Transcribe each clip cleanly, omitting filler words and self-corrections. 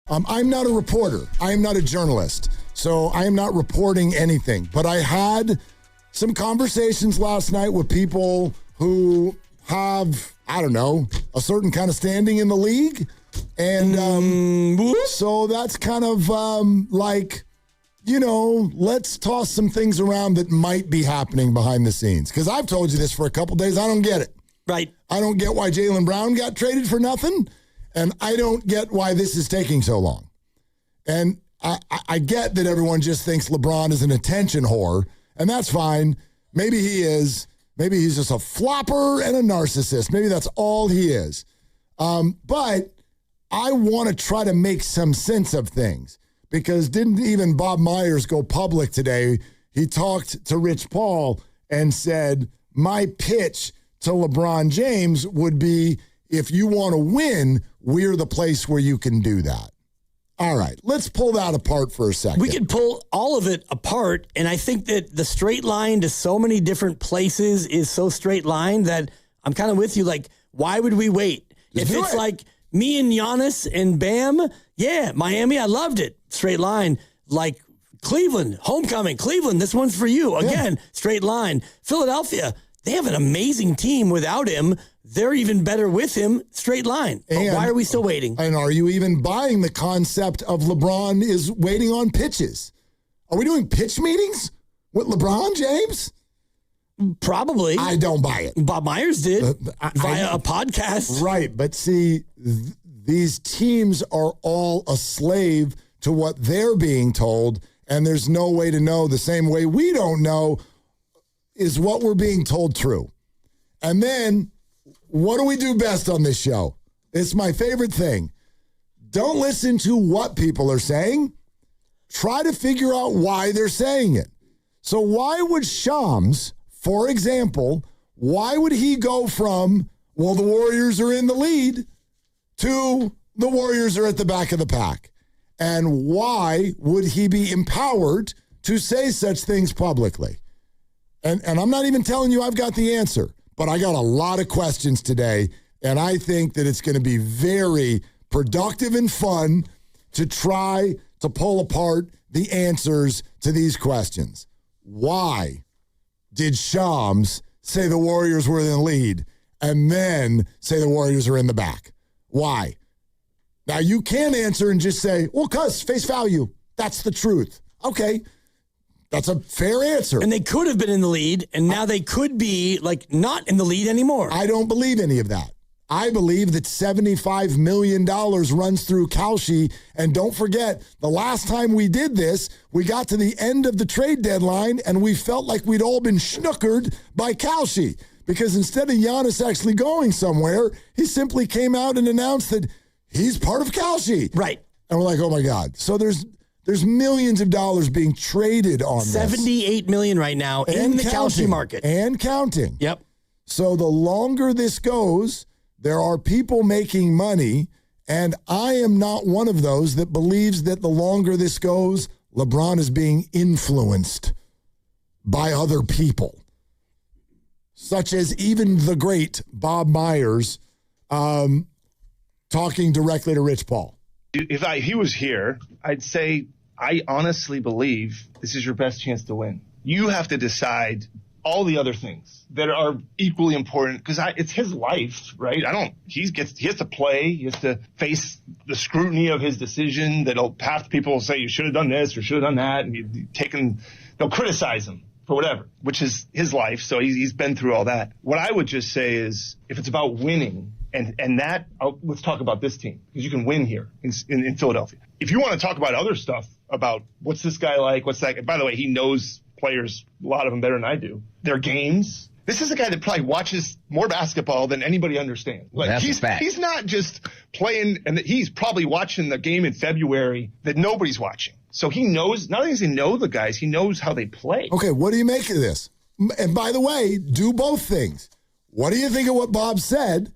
I'm not a reporter. I am not a journalist. So I am not reporting anything. But I had some conversations last night with people who have, I don't know, a certain kind of standing in the league. And so that's kind of like, you know, let's toss some things around that might be happening behind the scenes. Because I've told you this for a couple days. I don't get it. Right. I don't get why Jaylen Brown got traded for nothing. And I don't get why this is taking so long. And I get that everyone just thinks LeBron is an attention whore. And that's fine. Maybe he is. Maybe he's just a flopper and a narcissist. Maybe that's all he is. But I want to try to make some sense of things. Because didn't even Bob Myers go public today? He talked to Rich Paul and said, my pitch to LeBron James would be, if you want to win, we're the place where you can do that. All right, let's pull that apart for a second. We could pull all of it apart, and I think that the straight line to so many different places is so straight line that I'm kind of with you. Like, why would we wait? If it's like me and Giannis and Bam, yeah, Miami, I loved it. Straight line. Like Cleveland, homecoming, Cleveland, this one's for you. Again, straight line. Philadelphia, they have an amazing team without him. They're even better with him. Straight line. But why are we still waiting? And are you even buying the concept of LeBron is waiting on pitches? Are we doing pitch meetings with LeBron James? Probably. I don't buy it. Bob Myers did via a podcast. Right. But see, these teams are all a slave to what they're being told. And there's no way to know, the same way we don't know, is what we're being told true. And then, what do we do best on this show? It's my favorite thing. Don't listen to what people are saying. Try to figure out why they're saying it. So why would Shams, for example, why would he go from, well, the Warriors are in the lead, to the Warriors are at the back of the pack? And why would he be empowered to say such things publicly? And I'm not even telling you I've got the answer. But I got a lot of questions today, and I think that it's going to be very productive and fun to try to pull apart the answers to these questions. Why did Shams say the Warriors were in the lead and then say the Warriors are in the back? Why? Now, you can answer and just say, well, cuz, face value. That's the truth. Okay. That's a fair answer. And they could have been in the lead, and now they could be, like, not in the lead anymore. I don't believe any of that. I believe that $75 million runs through Kalshi. And don't forget, the last time we did this, we got to the end of the trade deadline, and we felt like we'd all been snookered by Kalshi. Because instead of Giannis actually going somewhere, he simply came out and announced that he's part of Kalshi. Right. And we're like, oh, my God. So there's millions of dollars being traded on this. $78 million right now in the Kalshi market. And counting. Yep. So the longer this goes, there are people making money, and I am not one of those that believes that the longer this goes, LeBron is being influenced by other people, such as even the great Bob Myers talking directly to Rich Paul. If he was here, I'd say, I honestly believe this is your best chance to win. You have to decide all the other things that are equally important, because it's his life, right? He has to play. He has to face the scrutiny of his decision. Half people will say you should have done this or should have done that, and they'll criticize him for whatever, which is his life. So he's been through all that. What I would just say is, if it's about winning, and that, let's talk about this team, because you can win here in Philadelphia. If you want to talk about other stuff, about what's this guy like, what's that, by the way, he knows players, a lot of them better than I do, their games. This is a guy that probably watches more basketball than anybody understands. Like, that's a fact. He's not just playing, and he's probably watching the game in February that nobody's watching. So he knows, not only does he know the guys, he knows how they play. Okay, what do you make of this? And by the way, do both things. What do you think of what Bob said?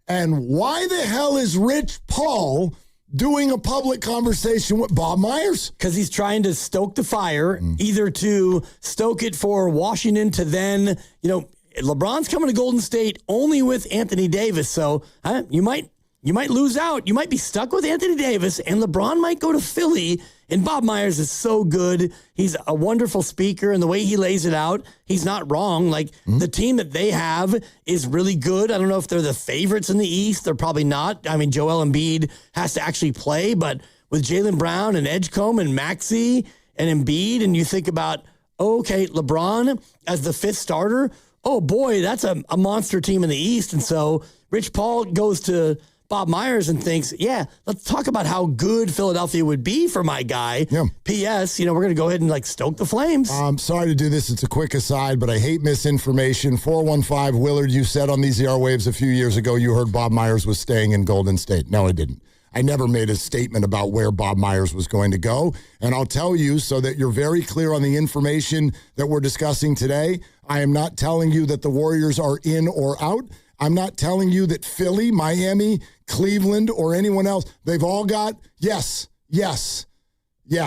And why the hell is Rich Paul doing a public conversation with Bob Myers? Because he's trying to stoke the fire, either to stoke it for Washington to then, LeBron's coming to Golden State only with Anthony Davis. So you might you might lose out. You might be stuck with Anthony Davis, and LeBron might go to Philly. And Bob Myers is so good. He's a wonderful speaker, and the way he lays it out, he's not wrong. Like, the team that they have is really good. I don't know if they're the favorites in the East. They're probably not. I mean, Joel Embiid has to actually play, but with Jaylen Brown and Edgecombe and Maxey and Embiid, and you think about, okay, LeBron as the fifth starter, oh boy, that's a monster team in the East. And so Rich Paul goes to Bob Myers and thinks, yeah, let's talk about how good Philadelphia would be for my guy. Yeah. P.S., we're going to go ahead and like stoke the flames. I'm sorry to do this. It's a quick aside, but I hate misinformation. 415 Willard, you said on these airwaves a few years ago you heard Bob Myers was staying in Golden State. No, I didn't. I never made a statement about where Bob Myers was going to go. And I'll tell you so that you're very clear on the information that we're discussing today. I am not telling you that the Warriors are in or out. I'm not telling you that Philly, Miami, Cleveland, or anyone else, they've all got, yes. They're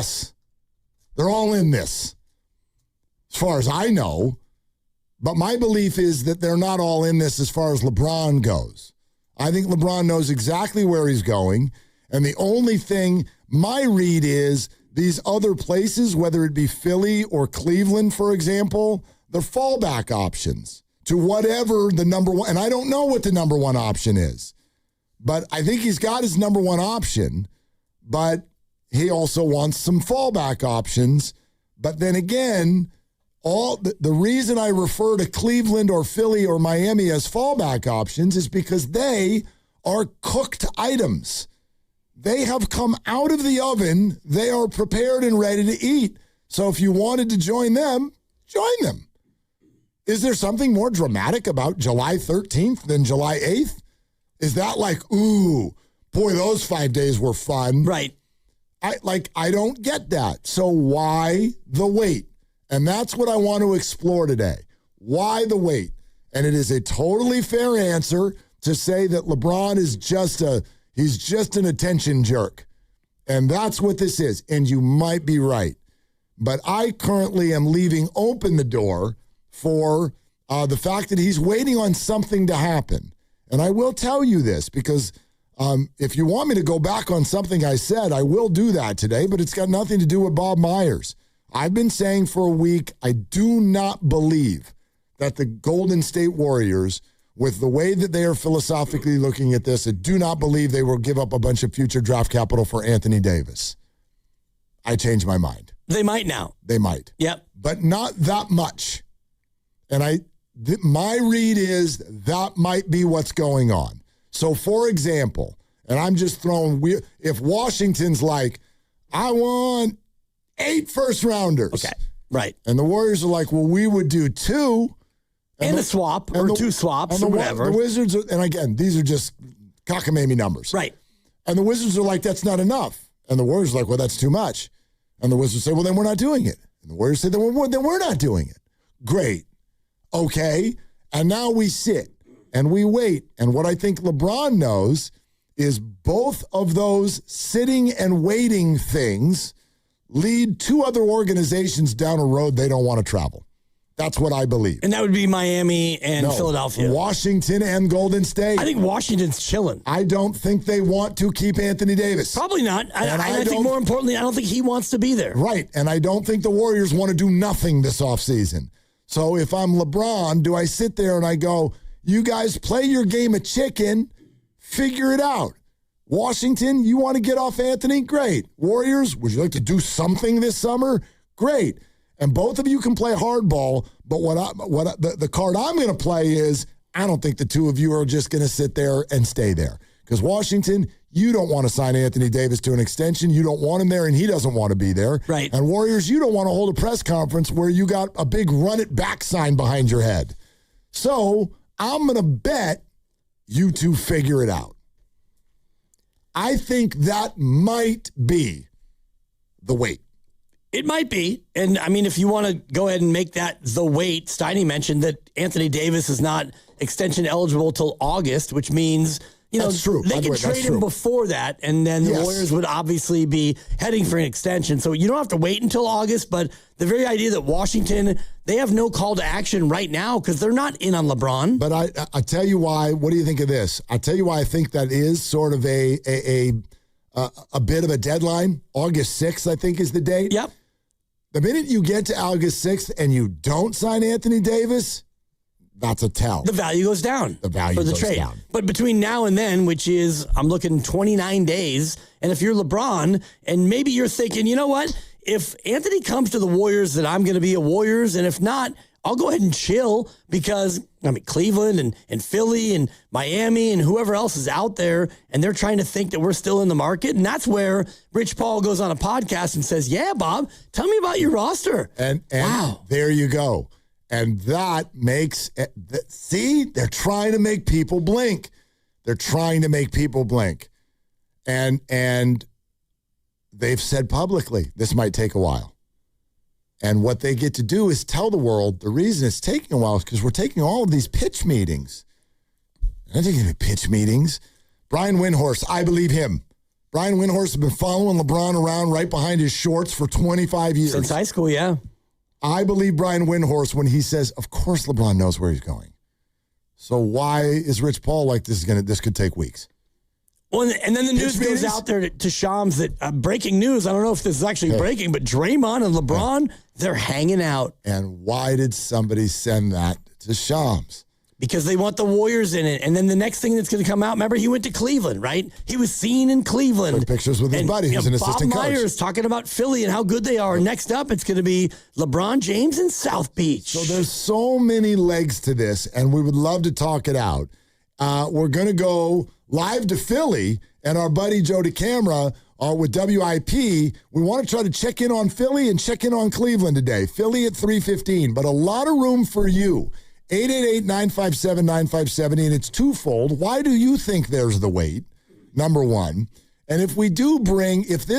all in this, as far as I know. But my belief is that they're not all in this as far as LeBron goes. I think LeBron knows exactly where he's going. And the only thing, my read is these other places, whether it be Philly or Cleveland, for example, they're fallback options to whatever the number one, and I don't know what the number one option is, but I think he's got his number one option, but he also wants some fallback options. But then again, the reason I refer to Cleveland or Philly or Miami as fallback options is because they are cooked items. They have come out of the oven. They are prepared and ready to eat. So if you wanted to join them, join them. Is there something more dramatic about July 13th than July 8th? Is that like, ooh, boy, those 5 days were fun. Right. I don't get that. So why the wait? And that's what I want to explore today. Why the wait? And it is a totally fair answer to say that LeBron is he's just an attention jerk. And that's what this is. And you might be right. But I currently am leaving open the door for the fact that he's waiting on something to happen. And I will tell you this because if you want me to go back on something I said, I will do that today, but it's got nothing to do with Bob Myers. I've been saying for a week, I do not believe that the Golden State Warriors, with the way that they are philosophically looking at this, I do not believe they will give up a bunch of future draft capital for Anthony Davis. I changed my mind. They might now. They might. Yep. But not that much. And my read is that might be what's going on. So, for example, and I'm just throwing, if Washington's like, I want 8 first-rounders. Okay, right. And the Warriors are like, well, we would do 2. And a swap, or 2 swaps, or whatever. The Wizards, and again, these are just cockamamie numbers. Right. And the Wizards are like, that's not enough. And the Warriors are like, well, that's too much. And the Wizards say, well, then we're not doing it. And the Warriors say, then we're not doing it. Great. Okay. And now we sit and we wait. And what I think LeBron knows is both of those sitting and waiting things lead 2 other organizations down a road they don't want to travel. That's what I believe. And that would be Miami and Philadelphia. Washington and Golden State. I think Washington's chilling. I don't think they want to keep Anthony Davis. Probably not. I think more importantly, I don't think he wants to be there. Right. And I don't think the Warriors want to do nothing this offseason. So if I'm LeBron, do I sit there and I go, you guys play your game of chicken, figure it out. Washington, you want to get off Anthony? Great. Warriors, would you like to do something this summer? Great. And both of you can play hardball, but the card I'm going to play is I don't think the 2 of you are just going to sit there and stay there. Because Washington, you don't want to sign Anthony Davis to an extension. You don't want him there, and he doesn't want to be there. Right. And Warriors, you don't want to hold a press conference where you got a big run it back sign behind your head. So I'm going to bet you 2 figure it out. I think that might be the wait. It might be. And, I mean, if you want to go ahead and make that the wait, Steiny mentioned that Anthony Davis is not extension eligible till August, which means, That's true. They could trade him before that, and then the Warriors would obviously be heading for an extension. So you don't have to wait until August, but the very idea that Washington, they have no call to action right now because they're not in on LeBron. But I tell you why. What do you think of this? I tell you why I think that is sort of a bit of a deadline. August 6th, I think, is the date. Yep. The minute you get to August 6th and you don't sign Anthony Davis, that's a tell. The value goes down. The value for the goes trade. down. But between now and then, which is, I'm looking 29 days, and if you're LeBron, and maybe you're thinking, you know what? If Anthony comes to the Warriors, then I'm going to be a Warriors, and if not, I'll go ahead and chill because, Cleveland and Philly and Miami and whoever else is out there, and they're trying to think that we're still in the market. And that's where Rich Paul goes on a podcast and says, yeah, Bob, tell me about your roster. And wow. There you go. And that makes, see, they're trying to make people blink. They're trying to make people blink. And they've said publicly, this might take a while. And what they get to do is tell the world the reason it's taking a while is because we're taking all of these pitch meetings. I'm not taking any pitch meetings. Brian Windhorst, I believe him. Brian Windhorst has been following LeBron around right behind his shorts for 25 years. Since high school, yeah. I believe Brian Windhorst when he says, of course LeBron knows where he's going. So why is Rich Paul like this could take weeks? Well, and then the news goes out there to Shams that breaking news. I don't know if this is actually breaking, but Draymond and LeBron, they're hanging out. And why did somebody send that to Shams? Because they want the Warriors in it. And then the next thing that's going to come out, remember, he went to Cleveland, right? He was seen in Cleveland. Took pictures with his buddy who's an assistant coach. Bob Myers talking about Philly and how good they are. Next up, it's going to be LeBron James in South Beach. So there's so many legs to this, and we would love to talk it out. We're going to go live to Philly, and our buddy Joe DeCamera with WIP. We want to try to check in on Philly and check in on Cleveland today. Philly at 3:15, but a lot of room for you. 888-957-9570, and it's twofold. Why do you think there's the wait? Number one. And if we do bring, if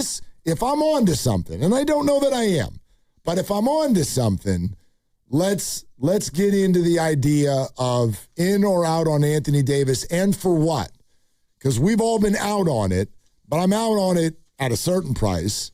I'm on to something, and I don't know that I am, but if I'm on to something, let's get into the idea of in or out on Anthony Davis, and for what? Because we've all been out on it, but I'm out on it at a certain price.